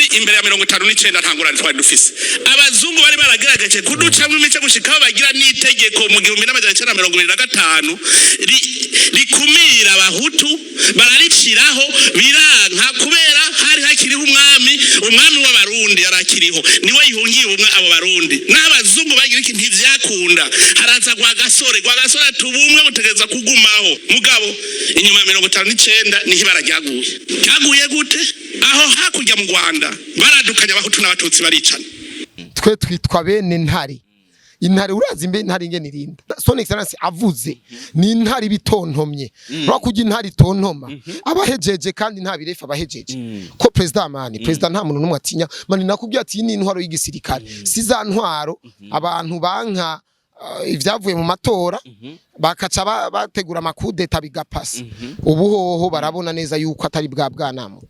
Burundi imbere ya 59 ntangurane twari dufise abazungu bari baragerageje kuducamwe imice gushikaho bagira n'itegeko mu 1925 rikumira abahutu barariciraho biranka kubera hari hakiriho umwami w'abarundi yarakiriho niwe yihungiye ubumwe abo barundi n'abazungu bagira iki ntivyakunda haraza kwa gasore tubumwe butegeza kugumaho mugabo inyuma ya 59 niho barajyaguye gute aho hakurya mu Rwanda baradukanya abahutu n'abatutsi baricana twe twitwa bene ntari intare urazi imbe ntari ngene irinda son excellence avuze ni intare bitontomye bakujya intare tontoma abahejeje kandi nta birefa abahejeje ko president nta muntu numwe atinya mani nakubwiye ati ni intwaro y'igisirikare si za ntwaro abantu banka ivyavuye mu matora bakaca bategura amakudeta bigapasa ubuhoho barabona neza yuko atari bwanamo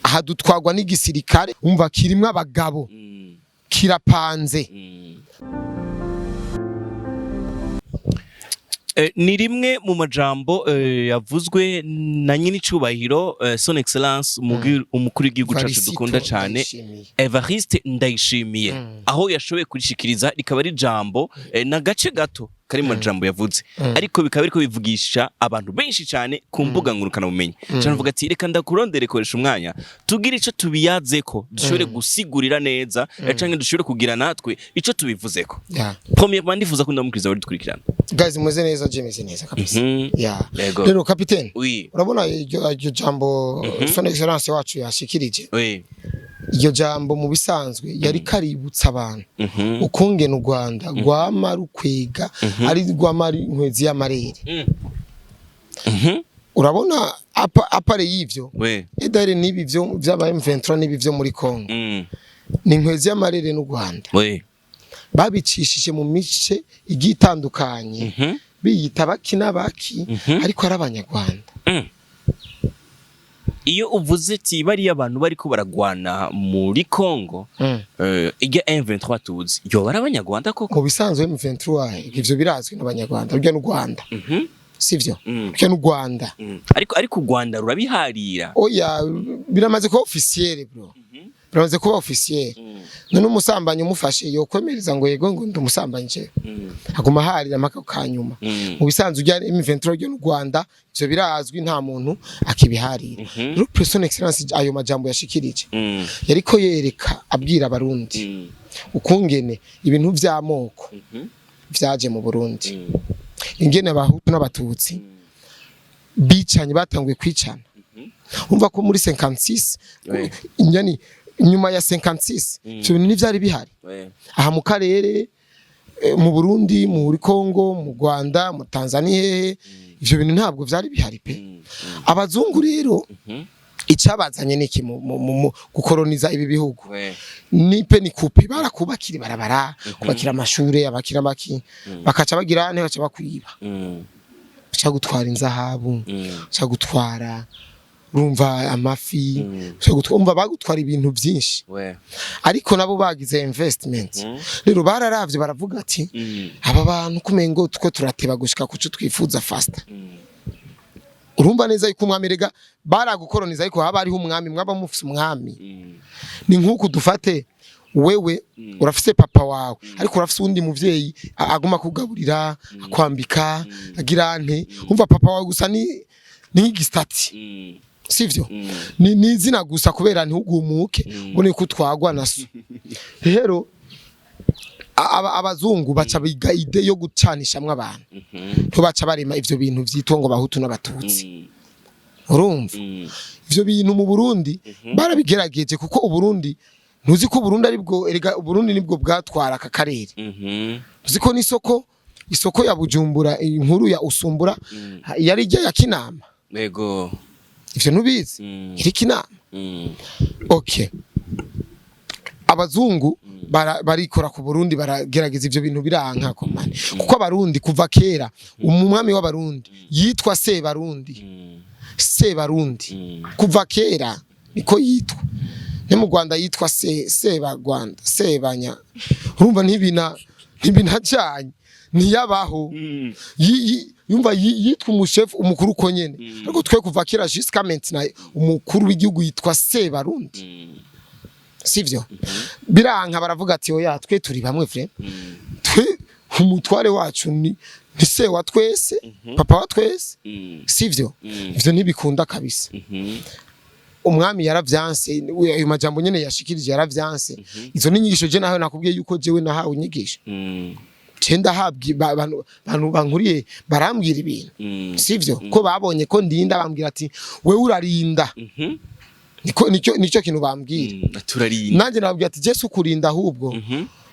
aha dutwagwa n'igisirikare umva kirimwe abagabo kirapanze ni rimwe mu majambo yavuzwe na nyine icubahiro son excellence umukuru w'igihugu cyacu dukunda cyane Evariste Ndayishimiye aho yashoboye kurishikiriza rikaba ari jambo na gace gato kari mu majambo yavuze ariko bikaba biriko bivugisha abantu benshi cyane ku mbuga ngurukana bumenyi cyane vuga ati reka ndakurondere koresha umwanya tugira ico tubiyazeko dushobore gusigurira neza canke dushobore kugira natwe ico tubivuzeko premier bandi fuza ko ndamukiriza wari dukurikirana guys muze neza James neza kabisa rero capitaine urabona iryo jambo son excellence wacu yashikirije iyo jambo mu bisanzwe yari kaributsa abantu ukungena u Rwanda rwama rukwega ari rwamari nkwezi y'amarere urabona apare y'ivyo edare nibi byo by'aba M23 nibi byo muri Congo ni nkwezi y'amarere n'u Rwanda babicishije mu mice igitandukanye biyita bakina baki ariko ari abanyarwanda iyo uvuze ati bari abantu bariko baragwana muri Congo ijya M23 tuzi yo barabanyarwanda koko mu bisanzwe M23 ivyo birazwi n'abanyarwanda urya n'u Rwanda sivyo urya n'u Rwanda ariko u Rwanda rurabiharira oya biramaze ko officiel bro biramaze kuba officiel none umusambanyi umufashe yo kwemereza ngo yego ngo ndumusambanyi aguma harira maka kanyuma mu bisanzwe urya M23 urya n'u Rwanda ivyo birazwi nta muntu akibiharira son excellence ayo majambo yashikirije yariko yereka abwira abarundi ukungene ibintu vy'amoko vyaje mu Burundi ingene abahutu n'abatutsi bicanye batanguye kwicana umva ko muri 56 inyani nyuma ya 56 ivyo bintu n'ivyari bihari aha mu karere mu Burundi muri Congo mu Rwanda mu Tanzania ivyo bintu ntabwo vyari bihari pe abazungu rero icabazanye niki mu gukoroniza ibi bihugu ni pe ni coupe barakubakira barabara kubakira amashure abakira maki bakaca bagira ne baca bakwiba baca gutwara inzahabu baca gutwara urumva amafi umva bagutwara ibintu byinshi ariko nabo bagize investment rero bararavye baravuga ati aba bantu kumengo tuko turateba gushika kuco twifuza faster urumva neza yuko umwami rega baragukoroniza ariko haba ariho umwami mwaba mufise umwami ni nkuko dufate wewe urafise papa wawe ariko urafise undi muvyeyi aguma kugaburira akwambika agira nte umva papa wawe gusa ni nk'igistati sivyo ni izina gusa kubera ntugumuke ubone ko twagwa naso rero abazungu baca biga ide yo gucanishamwe abantu to baca barema ivyo bintu vyitwa ngo bahutu n'abatutsi urumva ivyo bintu mu Burundi barabigerageje kuko uburundi ntuzi ko Burundi ari bwo erega Burundi nibwo bwatwara aka karere uzi ko isoko ya Bujumbura inkuru ya Usumbura yari ijya ya Kinama yego ivyo nubizi iri Kinama okay abazungu barikora ku Burundi baragerageza ivyo bintu biranka ko mane kuko abarundi kuva kera umwami w'abarundi yitwa Sebarundi kuva kera niko yitwa ne mu Rwanda yitwa Sebagwanda Sebanya urumva ntibina cyanye ntiyabaho yumva yitwa umushefu umukuru ko nyene ariko twe kuva kera jusqu'à maintenant umukuru w'igihugu yitwa Sebarundi sivyo biranka baravuga ati oya twe turi bamwe frère twe umutware wacu ni se wa twese papa wa twese sivyo ivyo ntibikunda kabisa umwami yaravyanse uyu majambo nyene yashikirije yaravyanse izo ninyigisho je naho nakubwiye yuko jewe nahawe inyigisho Cenda habwi bantu bankuriye barambwira ibintu sivyo ko babonye ko ndinda bambwira ati wewe urarinda nicyo kintu bambwira turarinda nanje nababwira ati Jesu kurinda ahubwo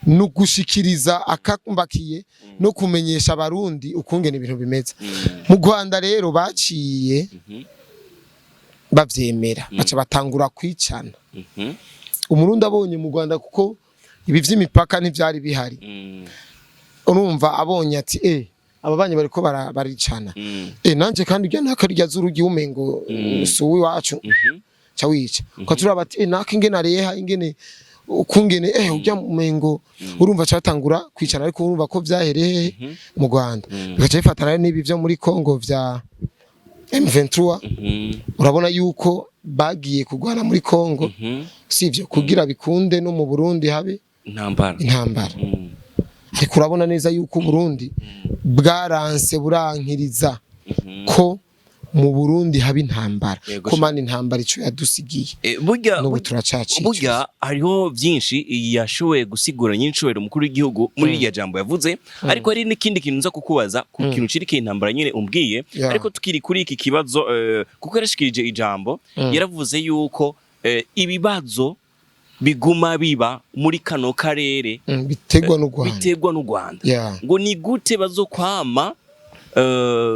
nugushikiriza akambakiye no kumenyesha abarundi ukungene ibintu bimeze mu Rwanda rero baciye bavyemera baca batangura kwicana umurundi abonye mu Rwanda kuko ibi vy'imipaka ntivyari bihari urumva abonye ati ababanye bariko baricana nanje kandi ujya nakarya zurugi umengo suwi wacu cawica ko turabati naka ingene areha ingene ukungene ujya umengo urumva catangura kwicana ariko urumva ko vyahereye mu Rwanda bigaca bifatana n'ibi vyo muri Kongo vya M23 urabona yuko bagiye kugwana muri Kongo sivyo kugira bikunde no mu Burundi habe intambara ariko urabona neza yuko Burundi bwaranse burankiriza ko mu Burundi haba intambara ko mani intambara ico yadusigiye burya hariho byinshi yashoboye gusigura nyinshobero mukuru w'igihugu muri irya jambo yavuze ariko hari n'ikindi kintu nza kukubaza ku kintu cirike intambara nyene umbwiye ariko tukiri kuri iki kibazo kuko yarashikirije ijambo yaravuze yuko ibibazo biguma biba muri kano karere biterwa n'u Rwanda ngo ni gute bazokwama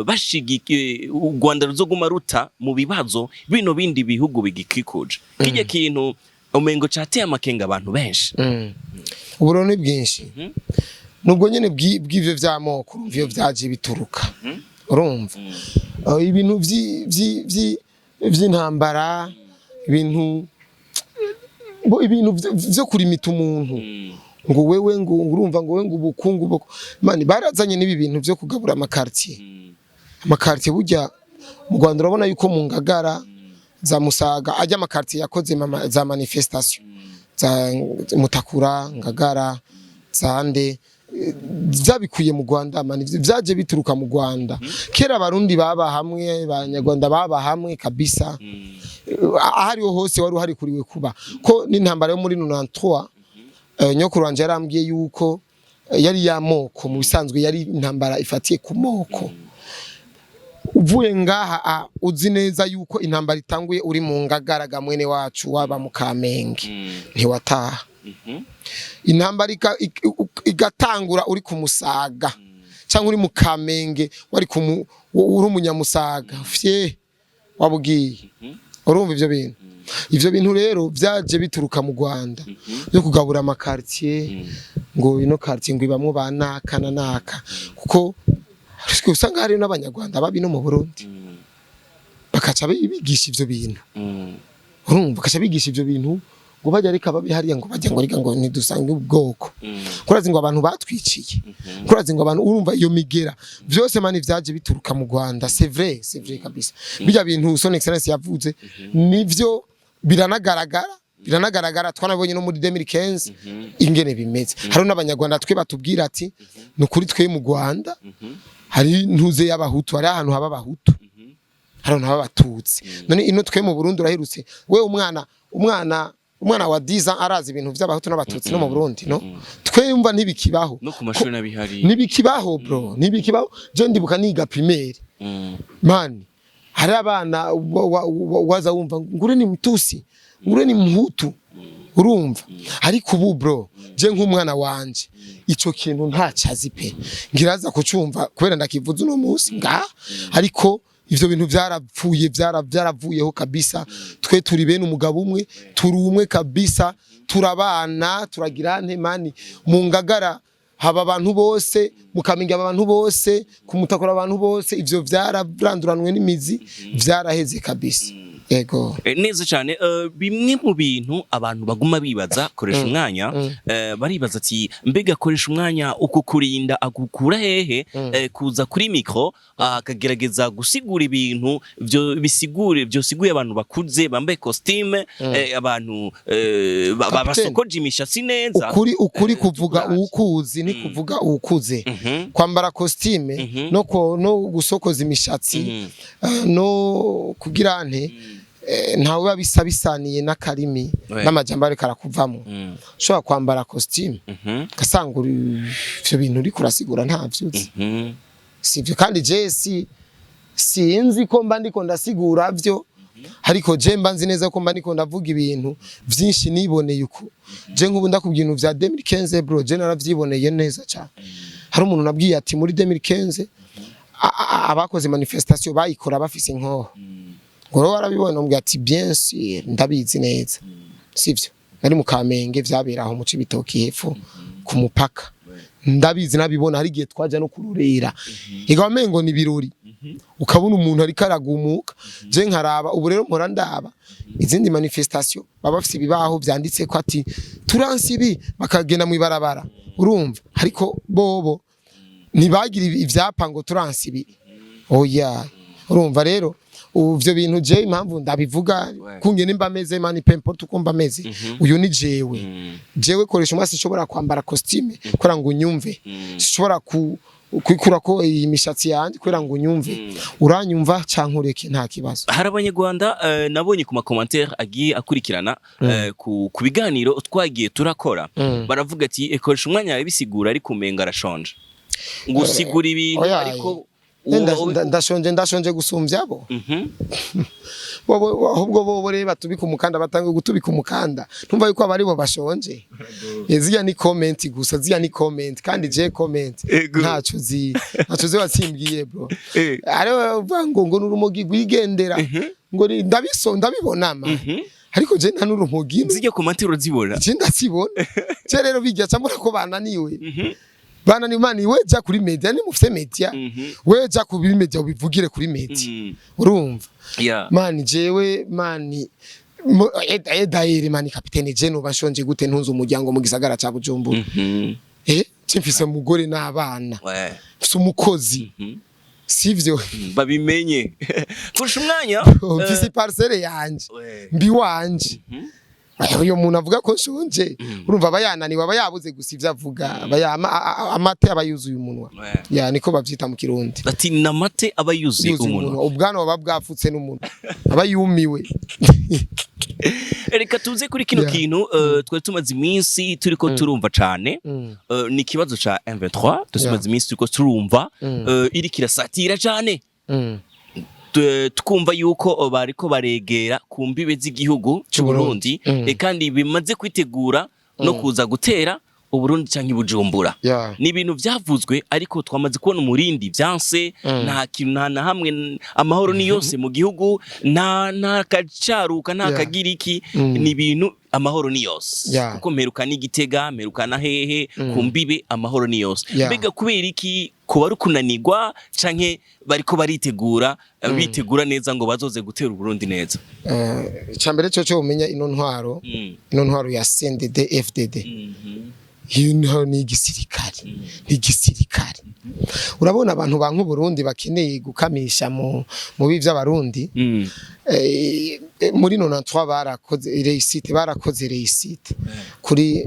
bashigikiye u Rwanda ruzoguma ruta mu bibazo bino bindi bihugu bigikikuje kijya kintu umengo cateye amakenga abantu benshi uburone bwinshi nubwo nyene bw'ivyo vy'amoko ivyo vyaje bituruka urumva ibintu vy'intambara ibintu vyo kurimita umuntu ngo wewe ngo urumva ngo wewe ngo ubukungu mani barazanye nibi bintu vyo kugabura amakartier burya mu Rwanda urabona yuko mu Ngagara za Musaga ajya amakartier yakoze za manifestation za Mutakura Ngagara zande zabikuye mu Rwanda mani vyaje bituruka mu Rwanda kera abarundi baba hamwe abanyarwanda baba hamwe kabisa ahariho hose wari uhari kuriwe kuba ko n'intambara yo muri 93 nyokuru wanje yarambwiye yuko yari yamoko mu bisanzwe yari intambara ifatiye ku moko uvuye ngaha uzi neza yuko intambara itanguye uri mu Ngagara mwene wacu waba mu Kamenge ntiwataha intambara igatangura uri ku Musaga cyangwa uri mu Kamenge wari uri umunyamusaga fye wabugiye urumva ivyo bintu rero vyaje bituruka mu Rwanda yo kugabura amakartier ngo ino quartier ngo ibamwe banaka naka kuko usanga hari n'abanyarwanda babi no mu Burundi bakaca bigisha ivyo bintu urumva bakaca bigisha ivyo bintu ngo bajya reka babi hariya ngo bajya ngo riga ngo ntidusange ubwoko kurazi ngo abantu batwiciye kurazi ngo abantu urumva iyo migera byose mani vyaje bituruka mu Rwanda c'est vrai kabisa bijya bintu son excellence yavuze nivyo biranagaragara twanabonye no muri 2015 ingene bimeze hari n'abanyarwanda twe batubwira ati nukuri twe mu Rwanda hari ntuze y'abahutu hari ahantu haba abahutu hari ahantu haba abatutsi none ino twe mu Burundi urahirutse we umwana wa 10 ans arazi ibintu by'abahutu n'abatutsi no mu Burundi no twumva ntibikibaho no ku mashuri nabihari ntibikibaho bro ntibikibaho je ndibuka niga primaire man hari abana waza wumva ngure ni mtusi ngure ni mhutu urumva ariko ubu bro je nk'umwana wanje ico kintu ntacazi pe ngiraza kucumva kubera ndakivuze no munsi ariko ivyo bintu byaravuyeho kabisa twe turi bene umugabo umwe turi umwe kabisa turabana turagira ntemani mu Ngagara haba abantu bose mukaminga abantu bose kumutakora abantu bose ivyo byararanduranwe n'imizi byaraheze kabisa yego neza cyane. Bimwe mu bintu abantu baguma bibaza koresha umwanya, baribaza ati mbega koresha umwanya uko kurinda agukura hehe kuza kuri micro akagerageza gusigura ibintu byosiguye abantu bakuze bambaye costume, abantu babasokoje imishatsi neza. ukuri kuvuga ukuzi ni kuvuga ukuze. Kwambara costume no gusokoza imishatsi no kugira nte ntawe babisa bisaniye n'akarimi n'amajambo ariko arakuvamo. Ushobora kwambara costume gasanga ivyo bintu uri kurasigura ntavyuzi, sivyo. Kandi je sinzi ko mba ndiko ndasigura vyo, ariko je mba nzi neza ko mba ndiko ndavuga ibintu vyinshi niboneye uko. Je nk'ubu ndakubwira ibintu vya 2015 bro, je naravyiboneye neza cyane. Hari umuntu nabwiye ati muri 2015 abakoze manifestation bayikora bafise inkoho. Ngoro warabibona mbwa ati bien sûr ndabizi neza, sivyo. Nari mu Kamenge vyabera aho mu Cibitoki hepfo ku mupaka, ndabizi nabibona. Hari gihe twaja no kururera igamengo ni birori, ukabona umuntu ari karagumuka. Je nkaraba ubu rero mpora ndaba izindi manifestation baba bafise ibibaho vyanditse ko ati turansibi, bakagenda mu ibarabara, urumva. Ariko bobo ntibagira ivyapa ngo turansibi, oya, urumva. Rero uvyo bintu je impamvu ndabivuga kungene mba meze mani pemporte uko mba meze, uyu ni jewe koresha umwasi nshobora kwambara costume kora ngo unyumve, nshobora kwikura ko imishatsi yanje kwera ngo unyumve, uranyumva cankureke nta kibazo. Hari abanyarwanda nabonye ku ma commentaire agiye akurikirana ku biganiro twagiye turakora, baravuga ati koresha umwanya wawe bisigura ariko umenga arashonje, ngo usigura ibintu ariko ndashonje gusumvya bo. Ahubwo bo reba tubika umukanda, batanga gutubika umukanda, ntumva yuko abari bo bashonje. Ziya ni comment gusa, ziya ni comment, kandi je comment ntaco zi watsimbwiye bro. Ari ngo nurumogi gwigendera ngo ndabibona ma, ariko je nta nurumogi zijye ku matiro zibora, je ndasibona. Je rero bijya cyamura ko bananiwe bana ni mani weja kuri media, ni mufite media weja kuri media ubivugire kuri media, urumva. Mani jewe mani edaire mani kapitene je no bashonje gute ntunze umuryango mu gisagara ca Bujumbura. Cimfise umugore n'abana, mfise umukozi, sivyo babimenye kurusha umwanya. Mfise parcelle yanje mbi wanje. Uyo muntu avuga ko nshonje, urumva abayananiwe abayabuze gusa ivyo avuga, amate abayuzuye umunwa. Niko bavyita mu Kirundi, ati namate abayuzuye umunwa, ubwana baba bwafutse n'umuntu abayumiwe. Reka tuze kuri kino kintu twari tumaze iminsi turiko turumva cane, ni kibazo ca M23 tumaze iminsi turiko turumva iri kirasatira cane. Tukumva yuko bariko baregera ku mbibe z'igihugu cy'u Burundi, kandi bimaze kwitegura no kuza gutera Uburundi canke Bujumbura. Ni ibintu vyavuzwe, ariko twamaze kubona umurindi vyanse, nta kintu na hamwe, amahoro ni yose mu gihugu, nta kacaruka nta kagiriki, ni ibintu amahoro ni yose. Kuko mperuka n'Igitega, mperuka na hehe ku mbibe, amahoro ni yose. Mbega kubera iki ko bari kunanirwa canke bariko baritegura bitegura neza ngo bazoze gutera Uburundi neza? Icambere cyo umenya ino ntwaro ya CNDD FDD, iyo ni igisirikare. Urabona abantu banku Burundi bakeneye gukamisha mu bivya Barundi. Muri 93 barakoze réussite kuri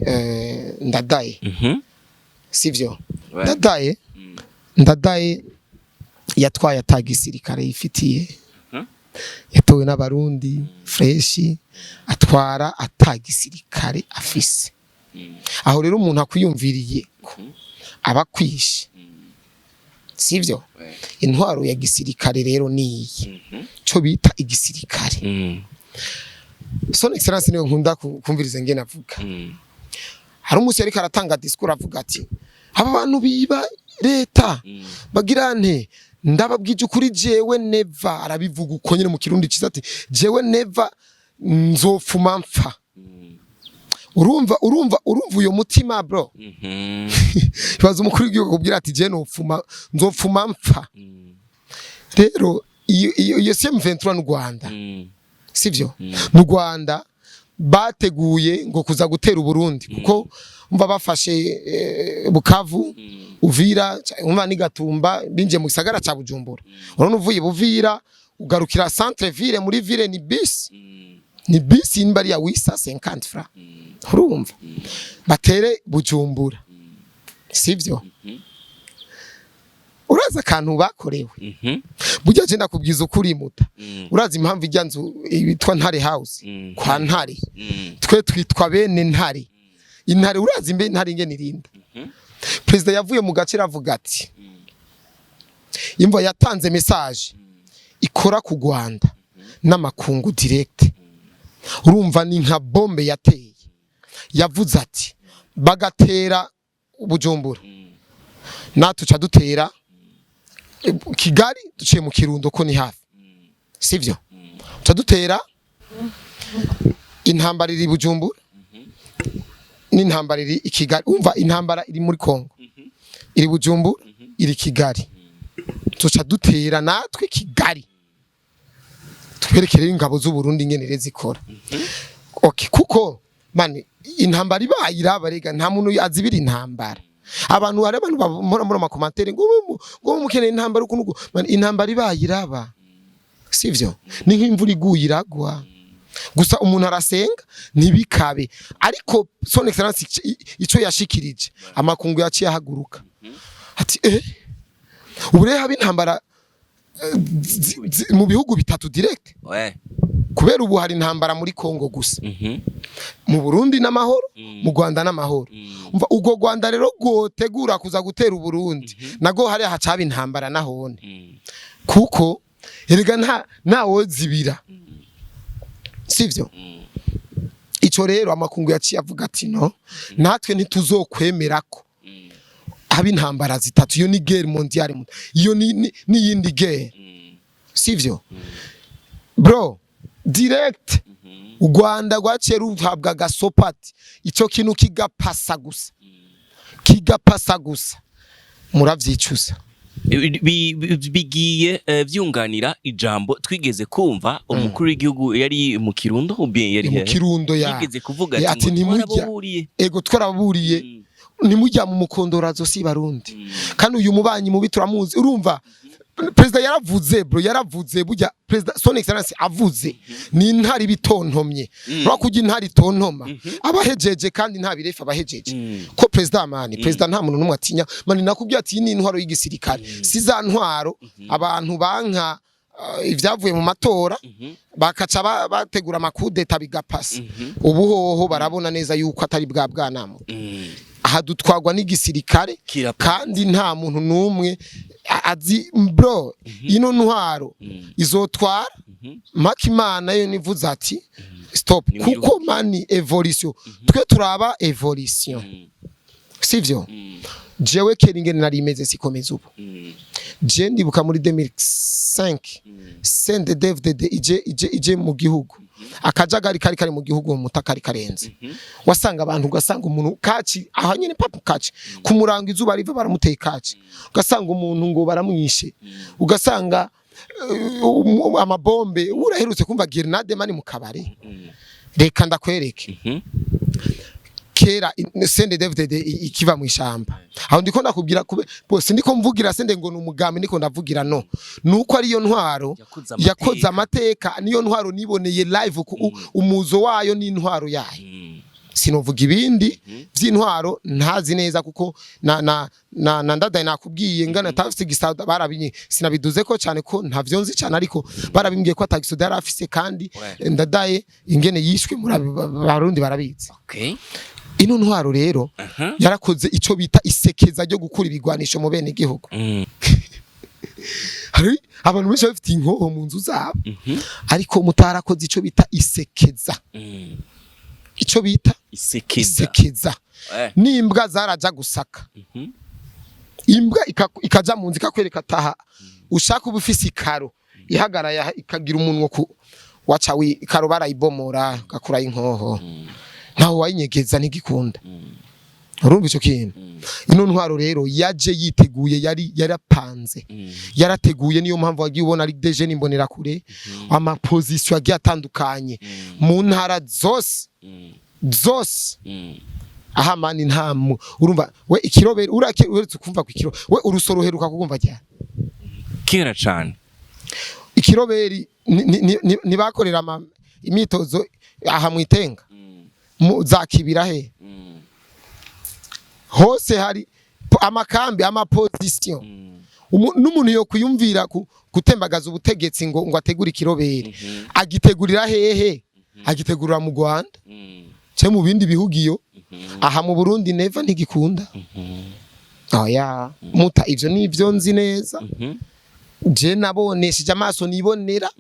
Ndadaye, sivyo. Ndadaye yatwaye atagisirikare yifitiye, yatowe n'abarundi freshi, atwara atagisirikare afise. Aho rero umuntu akwiyumviriye abakwishe, sivyo. Intwaro ya gisirikare rero niyi cyo bita igisirikare. Son excellence niyo nkunda kumviriza ngene avuga. Hari umunsi yari karatanga discours avuga ati aba bantu biba leta bagira nte, ndababwije ukuri jewe never, arabivuga uko nyine mu Kirundi ciza ati jewe never nzofuma mpfa. Urumva uyo mutima bro. Baza umukuru w'igihugu kubwira ati je nzofuma mpfa. Rero iyo M23 n'u Rwanda sivyo mu Rwanda bateguye ngo kuza gutera Burundi kuko umva bafashe Bukavu Uvira umva ni Gatumba binje mu gisagara ca Bujumbura urone uvuye Buvira ugarukira centre ville muri ville ni bus imbari ya wisa 50 francs urumva batere Bujumbura sivyo uraza kantu bakorewe burya je ndakubwiza ukuri muta uraza impamvu ijya nzu ibitwa Ntare House kwa Ntare twe twitwa bene Ntare intare uraza imbe Ntare ingene irinda president yavuye mu gace ravuga ati imva yatanze message ikora ku Rwanda n'amakungu direct urumva ni nka bombe yateye yavuze ati bagatera Bujumbura natuca dutera Kigali duciye mu Kirundo ko ni hafi sivyo dutera intambara iri Bujumbura n'intambara iri Kigali umva intambara iri muri Kongo iri Bujumbura iri Kigali tuca dutera natwe Kigali twerekere ingabo z'u Burundi ngene zikora okay kuko mani intambara ibaye irabarega nta muntu azibira intambara abantu hari abantu muri makomantere ngo mukene intambara ukunugo intambara ibaye iraba sivyo ni nk'imvura iguye iragwa gusa umuntu arasenga ntibikabe ariko son excellence ico yashikirije amakungu yaciye ahaguruka ati ubure haba intambara mu bihugu bitatu direct kubera ubu hari intambara muri Kongo gusa mu Burundi n'amahoro mu Rwanda n'amahoro umva ugo Rwanda rero gotegura kuza gutera Burundi nago hari hacaba intambara nahone kuko erega ntawo zibira sivyo ico rero amakungu yaciye avuga ati no natwe ntituzokwemerako haba intambara zitatu iyo ni guerre mondiale iyo ni yindi guerre sivyo bro direct u Rwanda rwaciye ruhabwa gasopati ico kintu kigapasa gusa muravyicuza bigiye vyunganira ijambo twigeze kumva umukuru w'igihugu yari mu Kirundo ubye yari mu Kirundo yigeze kuvuga ati ntimujya ego twaraburiye nimujya mu mukondorazo si Barundi kandi uyu mubanyi mubi turamuzi urumva president yaravuze bro yaravuze burya president son excellence avuze ni intari bitontomye bakujya intari tontoma abahejeje kandi nta birefa abahejeje ko president president nta muntu numwe atinya mani nakubwiye ati ni intwaro y'igisirikare si za ntwaro abantu banka ivyavuye mu matora bakaca bategura makudeta bigapasa ubuhoho barabona neza yuko atari bwa bwanamo aha dutwagwa n'igisirikare kandi nta muntu numwe azi bro ino ntwaro izotwara makimana yo nivuze ati stop kuko mani evolution twe turaba evolution sivyo jewe keringene nari imeze sikomeza ubu je ndibuka muri 2005 sende David ije mu gihugu akajagari kari mu gihugu mu mutakari karenze wasanga abantu ugasanga umuntu kaci aha nyene papa kaci kumuranga izuba riva baramuteye kaci ugasanga umuntu ngo baramwishe ugasanga amabombe uraherutse kumva grenade mani mu kabare reka ndakwereke kera sende David ikiva mu ishamba aho ndiko ndakubwira bose ndiko mvugira sende ngo numugambi ndiko ndavugira no nuko ari yo ntwaro yakoze amateka niyo ntwaro niboneye live umuzo wayo ni intwaro yayo sinovuga ibindi vy'intwaro ntazi neza kuko na ndadaye nakubwiye ngana tafise gisada barabinye sinabiduze ko cyane ko ntavyo nzi cyane ariko barabimbwiye ko atagisoda yarafise kandi ndadaye ingene yishwe muri Barundi barabizi okay ino ntwaro rero yarakoze ico bita isekeza ryo gukura ibigwanisho mu bene gihugu hari abantu benshi bafite inkoho mu nzu zabo ariko mutarakoze ico bita isekeza ico bita isekeza n'imbwa zaraja gusaka imbwa ikaja mu nzu ikakwereka taha ushaka ubufisi ikaro ihagaraya ikagira umunwa ku waca ikaro barayibomora gakura inkoho ntaho wayinyegeza ntigikunda urumva ico kintu ino ntwaro rero yaje yiteguye yarapanze yarateguye niyo mpamvu wagiye ubona ari deje nimbonera kure ama position agiye atandukanye mu ntara zose aha mani ntamu urumva we ikiroberi uretse kumva ku ikiro we urusoro heruka kukumva cyane kera cyane ikiroberi ni bakorera imitozo aha mwitenga zakibira he hose hari amakambi amaposition n'umuntu yo kuyumvira gutembagaza ubutegetsi ngo ategura ikiroberi agitegurira hehe agitegurira mu Rwanda cyo mu bindi bihugiyo aha mu Burundi neva ntigikunda oya muta ivyo nivyo nzi neza je nabonesheje amaso nibonera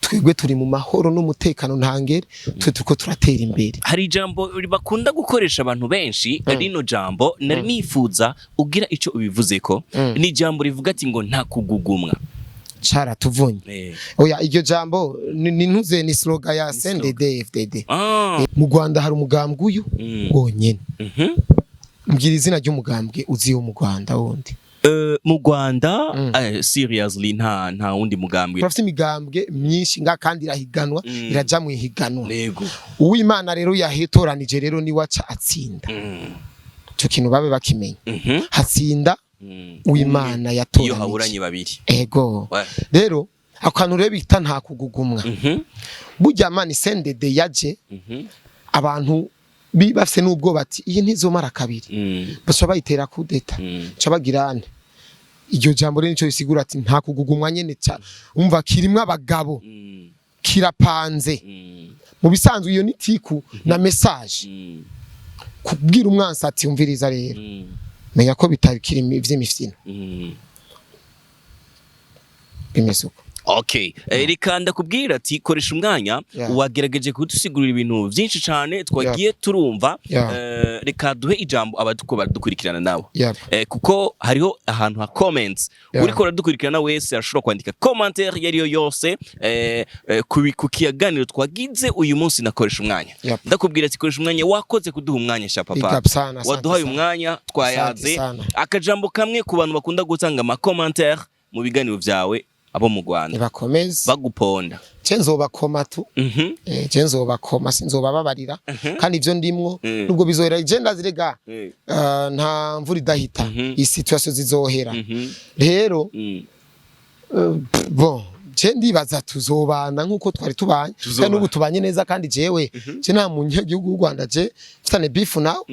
twebwe turi mu mahoro n'umutekano ntangere twe turiko turatera imbere. Hari ijambo bakunda gukoresha abantu benshi rino jambo nari nifuza ugira ico ubivuzeko ni jambo rivuga ati ngo nta kugugumwa cara tuvunye oya iryo jambo ni ntuze ni slogan ya CNDD-FDD mu Rwanda hari umugambwe uyu wonyene mbwira izina ry'umugambwe uziyo mu Rwanda wundi mu Rwanda seriously nta wundi mugambwe turafite imigambwe myinshi nga kandi irahiganwa iraja mu ihiganwa uw'Imana rero yahetoranije rero ni waca atsinda cyo kintu babe bakimenya hatsinda uw'Imana yatoranije iyo haburanye babiri ego rero akantu rero bita nta kugugumwa burya mani CNDD yaje abantu bafise n'ubwo bati iyi ntizomara kabiri bacha bayitera kudeta cha bagirane iryo jambo rero nico risigura ati nta kugugumwa nyene ca umva kirimwe abagabo kirapanze mu bisanzwe iyo nitiku na message kubwira umwansi ati umviriza rero menya ko bitari kirimi vy'imifyino bimesuko. Okay, reka ndakubwira ati koresha umwanya wagerageje kudusigurira ibintu byinshi cyane twagiye turumva reka duhe ijambo abaduko badukurikirana nabo kuko hariho ahantu ha comments uriko radukurikirana wese arashobora kwandika commentaire yariyo yose ku kiyaganiro twagize uyu munsi nakoresha umwanya ndakubwira ati koresha umwanya wakoze kuduha umwanya sha papa waduhaye umwanya twayaze akajambo kamwe ku bantu bakunda gutanga ama commentaire mu biganiro byawe abo mu Rwanda bakomeza baguponda cenzobakoma tu cenzobakoma sinzobababarira kandi ivyo ndimwo nubwo bizohera agenda zirega nta mvura idahita iyi situation zizohera rero bon je ndibaza tuzobana nkuko twari tubanye kandi n'ubu tubanye neza kandi jewe je nta munyagihugu w'u Rwanda je mfitane beef nawe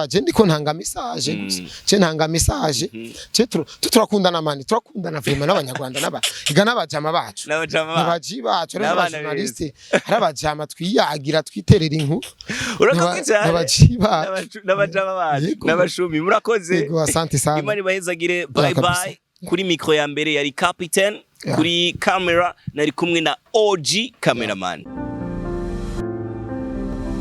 je ndiko ntanga message gusa je ntanga message je turakundana mani turakundana vraiment n'abanyarwanda iga n'abajama bacu n'abaji bacu n'abajournaliste harabajama twiyagira twiterera inkuru urakoze cyane n'abajama bacu n'abashumi murakoze yego asante sana Imana bahezagire bye bye kuri micro ya mbere yari Captain kuri camera nari kumwe na OG cameraman.